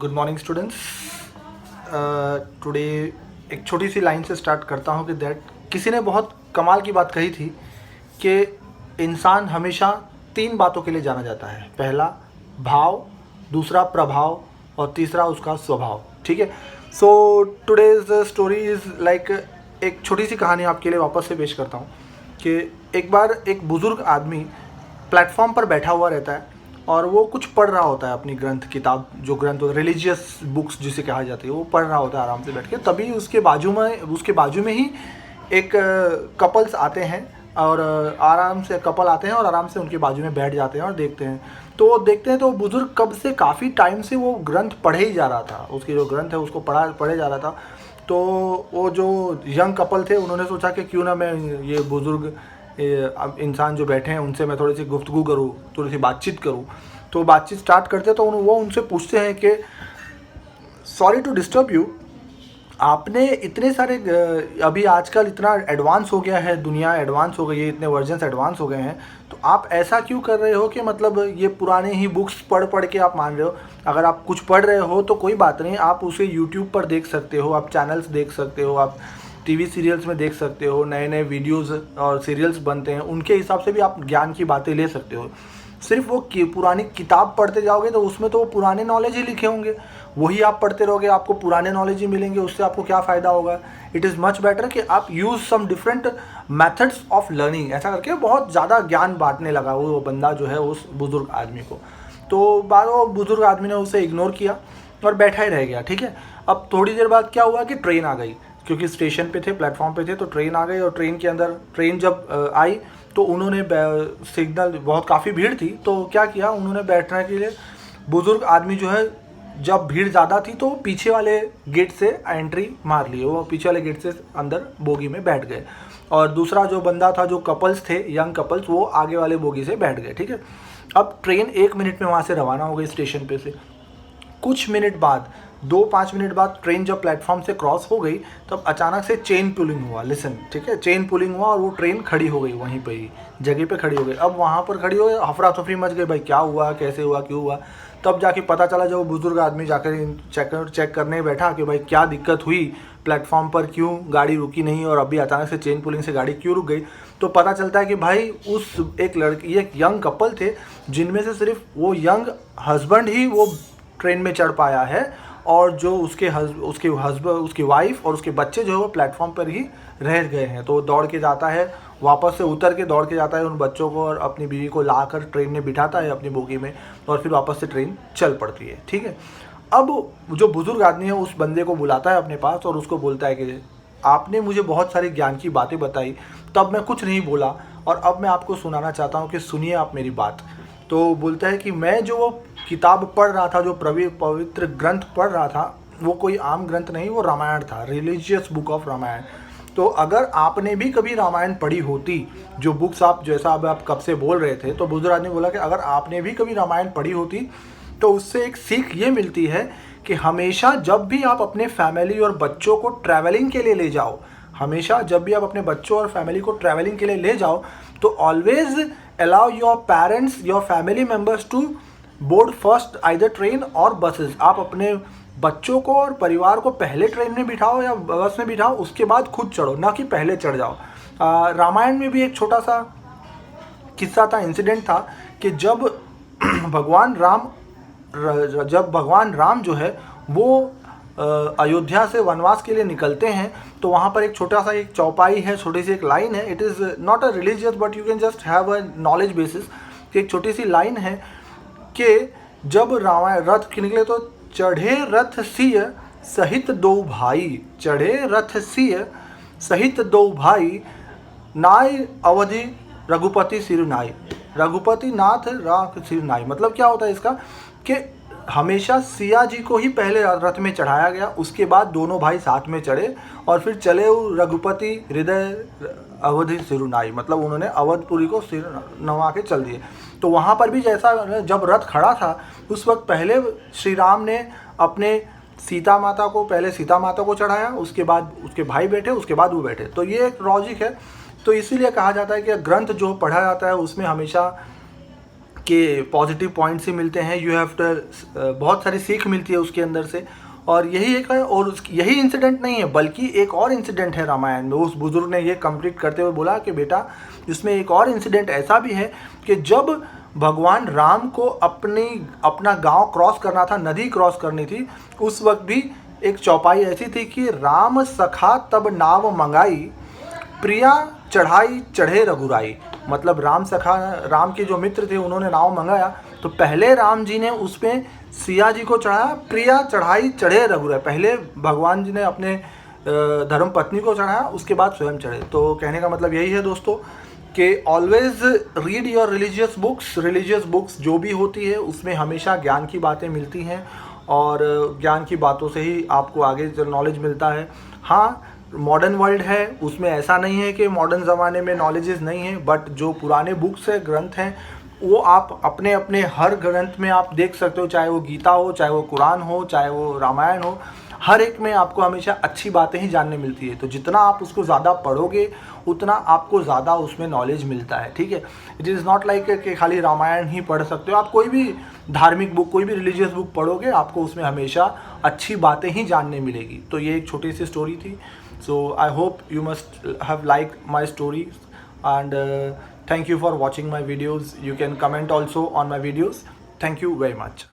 Good morning students. Today एक छोटी सी line से स्टार्ट करता हूँ कि दैट किसी ने बहुत कमाल की बात कही थी कि इंसान हमेशा तीन बातों के लिए जाना जाता है। पहला भाव, दूसरा प्रभाव और तीसरा उसका स्वभाव। ठीक है। So today's story is like एक छोटी सी कहानी आपके लिए वापस से पेश करता हूँ कि एक बार एक बुज़ुर्ग आदमी प्लेटफॉर्म पर बैठा हुआ रहता है और वो कुछ पढ़ रहा होता है, अपनी ग्रंथ किताब, जो ग्रंथ रिलीजियस बुक्स जिसे कहा जाती है, वो पढ़ रहा होता है आराम से बैठ के। तभी उसके बाजू में ही एक कपल्स आते हैं और आराम से कपल आते हैं और आराम से उनके बाजू में बैठ जाते हैं और देखते हैं। तो वो देखते हैं तो बुजुर्ग कब से काफ़ी टाइम से वो ग्रंथ पढ़े ही जा रहा था, उसकी जो ग्रंथ है उसको पढ़े जा रहा था। तो वो जो यंग कपल थे उन्होंने सोचा कि क्यों ना मैं ये बुज़ुर्ग इंसान जो बैठे हैं उनसे मैं थोड़ी सी गुफ्तगू करूँ, थोड़ी सी बातचीत करूँ। तो बातचीत स्टार्ट करते तो वो उनसे पूछते हैं कि सॉरी टू डिस्टर्ब यू, आपने इतने सारे अभी आजकल इतना एडवांस हो गया है, दुनिया एडवांस हो गई है, इतने वर्जन्स एडवांस हो गए हैं, तो आप ऐसा क्यों कर रहे हो कि मतलब ये पुराने ही बुक्स पढ़ के आप मान रहे हो। अगर आप कुछ पढ़ रहे हो तो कोई बात नहीं, आप उसे यूट्यूब पर देख सकते हो, आप चैनल्स देख सकते हो, आप टीवी सीरियल्स में देख सकते हो, नए नए वीडियोज़ और सीरियल्स बनते हैं, उनके हिसाब से भी आप ज्ञान की बातें ले सकते हो। सिर्फ वो पुरानी किताब पढ़ते जाओगे तो उसमें तो वो पुराने नॉलेज ही लिखे होंगे, वही आप पढ़ते रहोगे, आपको पुराने नॉलेज ही मिलेंगे, उससे आपको क्या फ़ायदा होगा। इट इज़ मच बेटर कि आप use some different methods of learning. ऐसा करके बहुत ज़्यादा ज्ञान बांटने लगा वो बंदा जो है उस बुज़ुर्ग आदमी को। तो बाद वो बुज़ुर्ग आदमी ने उसे इग्नोर किया और बैठा ही रह गया। ठीक है। अब थोड़ी देर बाद क्या हुआ कि ट्रेन आ गई, क्योंकि स्टेशन पे थे, प्लेटफॉर्म पे थे, तो ट्रेन आ गई। और ट्रेन जब आई तो उन्होंने सिग्नल, बहुत काफ़ी भीड़ थी, तो क्या किया उन्होंने, बैठने के लिए बुज़ुर्ग आदमी जो है, जब भीड़ ज़्यादा थी तो पीछे वाले गेट से एंट्री मार ली, वो पीछे वाले गेट से अंदर बोगी में बैठ गए। और दूसरा जो बंदा था, जो कपल्स थे, यंग कपल्स, वो आगे वाले बोगी से बैठ गए। ठीक है। अब ट्रेन 1 मिनट में वहाँ से रवाना हो गई स्टेशन पे से। कुछ मिनट बाद, 2-5 मिनट बाद ट्रेन जब प्लेटफॉर्म से क्रॉस हो गई तब अचानक से चेन पुलिंग हुआ। लिसन, ठीक है, चेन पुलिंग हुआ और वो ट्रेन खड़ी हो गई, वहीं पे ही जगह पे खड़ी हो गई। अब वहाँ पर खड़ी हो गई, अफरा तफरी मच गई, भाई क्या हुआ, कैसे हुआ, क्यों हुआ। तब जाके पता चला, जब बुजुर्ग आदमी जाकर चेक करने बैठा कि भाई क्या दिक्कत हुई प्लेटफॉर्म पर, क्यों गाड़ी रुकी नहीं और अभी अचानक से चेन पुलिंग से गाड़ी क्यों रुक गई। तो पता चलता है कि भाई उस एक यंग कपल थे, जिनमें से सिर्फ वो यंग हस्बैंड ही वो ट्रेन में चढ़ पाया है, और जो उसकी वाइफ और उसके बच्चे जो है वो प्लेटफॉर्म पर ही रह गए हैं। तो वो दौड़ के जाता है, वापस से उतर के दौड़ के जाता है, उन बच्चों को और अपनी बीवी को लाकर ट्रेन में बिठाता है अपनी बोगी में, और फिर वापस से ट्रेन चल पड़ती है। ठीक है। अब जो बुज़ुर्ग आदमी है उस बंदे को बुलाता है अपने पास और उसको बोलता है कि आपने मुझे बहुत सारी ज्ञान की बातें बताई, तब मैं कुछ नहीं बोला, और अब मैं आपको सुनाना चाहता हूँ कि सुनिए आप मेरी बात। तो बोलता है कि मैं जो वो किताब पढ़ रहा था, जो पवित्र ग्रंथ पढ़ रहा था, वो कोई आम ग्रंथ नहीं, वो रामायण था, रिलीजियस बुक ऑफ रामायण। तो अगर आपने भी कभी रामायण पढ़ी होती, जो बुक्स आप, जैसा अब आप कब से बोल रहे थे, तो बुजुर्ग आदमी बोला कि अगर आपने भी कभी रामायण पढ़ी होती तो उससे एक सीख ये मिलती है कि हमेशा जब भी आप अपने फैमिली और बच्चों को ट्रैवलिंग के लिए ले जाओ, हमेशा जब भी आप अपने बच्चों और फैमिली को ट्रैवलिंग के लिए ले जाओ, तो always allow your parents, your family members to board first either train or buses. आप अपने बच्चों को और परिवार को पहले ट्रेन में बिठाओ या बस में बिठाओ, उसके बाद खुद चढ़ो, ना कि पहले चढ़ जाओ। रामायण में भी एक छोटा सा किस्सा था, इंसिडेंट था, कि जब भगवान राम जो है वो अयोध्या से वनवास के लिए निकलते हैं, तो वहाँ पर एक छोटा सा एक चौपाई है, छोटी सी एक लाइन है। It is not a religious but you can just have a knowledge basis, कि एक छोटी सी लाइन है कि जब रावण रथ के निकले तो चढ़े रथ सिय सहित दो भाई, चढ़े रथ सिय सहित दो भाई, नाय अवधि रघुपति सिर नाई, रघुपति नाथ राख सिर नाई। मतलब क्या होता है इसका, कि हमेशा सिया जी को ही पहले रथ में चढ़ाया गया, उसके बाद दोनों भाई साथ में चढ़े और फिर चले रघुपति हृदय अवधि सिरुनाई, मतलब उन्होंने अवधपुरी को सिर नवा के चल दिए। तो वहाँ पर भी जैसा जब रथ खड़ा था उस वक्त पहले श्री राम ने अपने सीता माता को चढ़ाया, उसके बाद उसके भाई बैठे, उसके बाद वो बैठे। तो ये एक लॉजिक है। तो इसीलिए कहा जाता है कि ग्रंथ जो पढ़ा जाता है उसमें हमेशा के पॉजिटिव पॉइंट्स ही मिलते हैं। यू हैव टू बहुत सारी सीख मिलती है उसके अंदर से। और यही एक है, और यही इंसिडेंट नहीं है बल्कि एक और इंसिडेंट है रामायण में। उस बुजुर्ग ने ये कंप्लीट करते हुए बोला कि बेटा इसमें एक और इंसिडेंट ऐसा भी है कि जब भगवान राम को अपना गांव क्रॉस करना था, नदी क्रॉस करनी थी, उस वक्त भी एक चौपाई ऐसी थी कि राम सखा तब नाव मंगाई, प्रिया चढ़ाई चढ़े रघुराई। मतलब राम सखा, राम के जो मित्र थे उन्होंने नाव मंगाया, तो पहले राम जी ने उस पर सिया जी को चढ़ाया, प्रिया चढ़ाई चढ़े रघुराई। पहले भगवान जी ने अपने धर्म पत्नी को चढ़ाया, उसके बाद स्वयं चढ़े। तो कहने का मतलब यही है दोस्तों कि always read your religious books जो भी होती है उसमें हमेशा ज्ञान की बातें मिलती हैं, और ज्ञान की बातों से ही आपको आगे नॉलेज मिलता है। हाँ, मॉडर्न वर्ल्ड है, उसमें ऐसा नहीं है कि मॉडर्न ज़माने में नॉलेजेस नहीं है, बट जो पुराने बुक्स है, ग्रंथ हैं, वो आप अपने अपने हर ग्रंथ में आप देख सकते हो, चाहे वो गीता हो, चाहे वो कुरान हो, चाहे वो रामायण हो, हर एक में आपको हमेशा अच्छी बातें ही जानने मिलती है। तो जितना आप उसको ज़्यादा पढ़ोगे उतना आपको ज़्यादा उसमें नॉलेज मिलता है, ठीक है। इट इज़ नॉट लाइक कि खाली रामायण ही पढ़ सकते हो, आप कोई भी धार्मिक बुक, कोई भी रिलीजियस बुक पढ़ोगे, आपको उसमें हमेशा अच्छी बातें ही जानने मिलेगी। तो ये एक छोटी सी स्टोरी थी। So I hope you must have liked my stories, and thank you for watching my videos. You can comment also on my videos. Thank you very much.